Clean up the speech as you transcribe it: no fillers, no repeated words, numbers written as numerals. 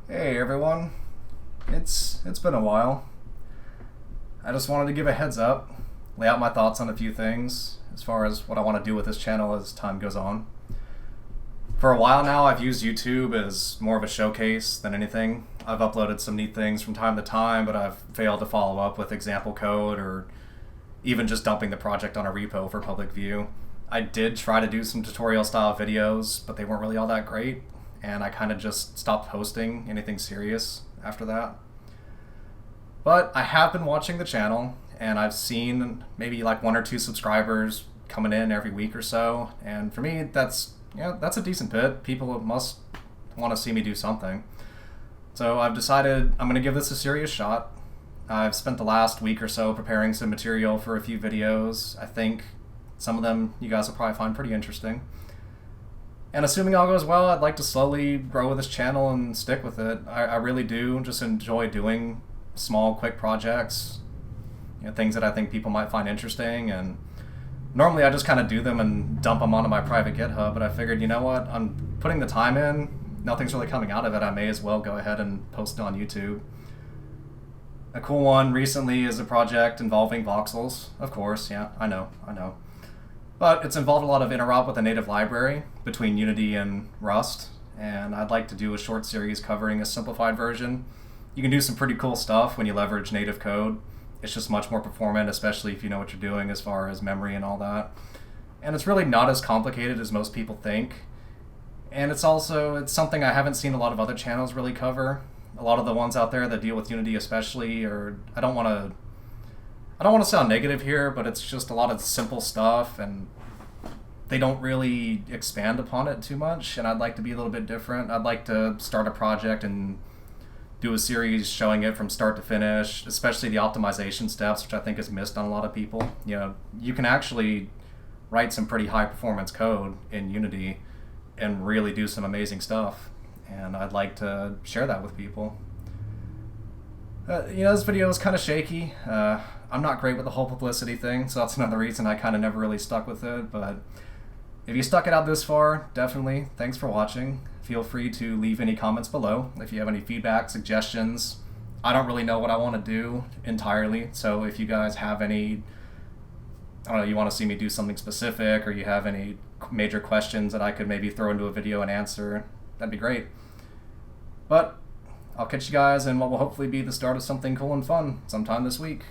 Hey everyone, it's been a while. I just wanted to give a heads up, lay out my thoughts on a few things as far as what I want to do with this channel as time goes on. For a while now, I've used YouTube as more of a showcase than anything. I've uploaded some neat things from time to time, but I've failed to follow up with example code or even just dumping the project on a repo for public view. I did try to do some tutorial style videos, but they weren't really all that great, and I kind of just stopped posting anything serious after that. But I have been watching the channel, and I've seen maybe like one or two subscribers coming in every week or so, and for me, that's a decent bit. People must want to see me do something. So I've decided I'm going to give this a serious shot. I've spent the last week or so preparing some material for a few videos. I think some of them you guys will probably find pretty interesting. And assuming all goes well, I'd like to slowly grow with this channel and stick with it. I really do just enjoy doing small, quick projects, things that I think people might find interesting. And normally I just kind of do them and dump them onto my private GitHub, but I figured, you know what, I'm putting the time in, nothing's really coming out of it, I may as well go ahead and post it on YouTube. A cool one recently is a project involving voxels, of course, yeah, I know. But it's involved a lot of interop with a native library between Unity and Rust, and I'd like to do a short series covering a simplified version. You can do some pretty cool stuff when you leverage native code. It's just much more performant, especially if you know what you're doing as far as memory and all that. And it's really not as complicated as most people think. And it's something I haven't seen a lot of other channels really cover. A lot of the ones out there that deal with Unity especially, or I don't want to sound negative here, but it's just a lot of simple stuff and they don't really expand upon it too much, and I'd like to be a little bit different. I'd like to start a project and do a series showing it from start to finish, especially the optimization steps, which I think is missed on a lot of people. You can actually write some pretty high performance code in Unity and really do some amazing stuff, and I'd like to share that with people. This video is kind of shaky. I'm not great with the whole publicity thing, so that's another reason I kind of never really stuck with it, but if you stuck it out this far, definitely thanks for watching. Feel free to leave any comments below if you have any feedback, suggestions. I don't really know what I want to do entirely, so if you guys have any, I don't know, you want to see me do something specific, or you have any major questions that I could maybe throw into a video and answer, that'd be great. But I'll catch you guys in what will hopefully be the start of something cool and fun sometime this week.